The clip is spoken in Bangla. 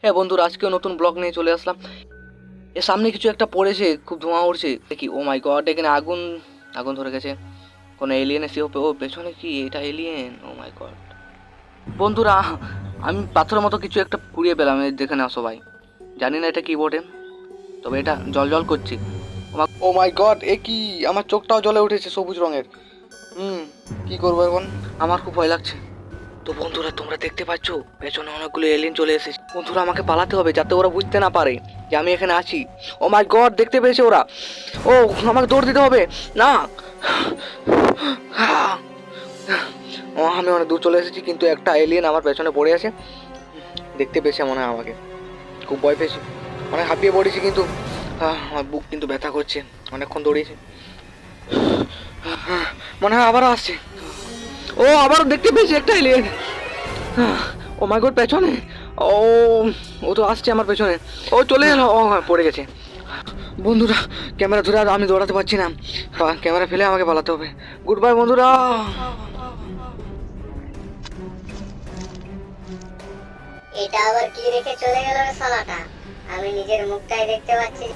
হ্যাঁ বন্ধুরা, আজকেও নতুন ব্লগ নিয়ে চলে আসলাম। এর সামনে কিছু একটা পড়েছে, খুব ধোঁয়া উঠছে দেখি। ও মাই গড, এখানে আগুন আগুন ধরে গেছে। কোনো এলিয়েন এসে ও পেছনে কি এটা এলিয়েন? ও মাই গড বন্ধুরা, আমি পাথরের মতো কিছু একটা কুড়িয়ে পেলাম। এই দেখে নাও সবাই, জানি না এটা কি বটে, তবে এটা জল জল করছে। ও মাই গড, এ কি? আমার চোখটাও জ্বলে উঠেছে সবুজ রঙের। কি করবো এখন? আমার খুব ভয় লাগছে। তো বন্ধুরা, তোমরা দেখতে পাচ্ছ পেছনে অনেকগুলো এলিয়েন চলে এসেছে। বন্ধুরা, আমাকে পালাতে হবে যাতে ওরা বুঝতে না পারে যে আমি এখানে আছি। ও মাই গড, দেখতে পেয়েছে ওরা। ও, আমাকে দৌড় দিতে হবে। না, ও, আমি অনেক দূর চলে এসেছি, কিন্তু একটা এলিয়েন আমার পেছনে পড়ে আছে। দেখতে পেয়েছে মনে হয় আমাকে। খুব ভয় পেয়েছি, অনেক হাঁপিয়ে পড়েছি, কিন্তু আমার বুক কিন্তু ব্যথা করছে। অনেকক্ষণ দৌড়িয়েছি, মনে হয় আবারও আসছে। ও, আবারও দেখতে পেয়েছি একটা এলিয়েন। ও মাই গড, পেছনে। ও, ও তো আসছে আমার পেছনে। ও চলে এলো। ও হ্যাঁ, পড়ে গেছে। বন্ধুরা, ক্যামেরা ধরে আর আমি দৌড়াতে পারছি না। ক্যামেরা ফেলে আমাকে পালাতে হবে। গুড বাই বন্ধুরা। এটা আবার কি রেখে চলে গেল রে শালাটা? আমি নিজের মুখটাই দেখতে পাচ্ছি।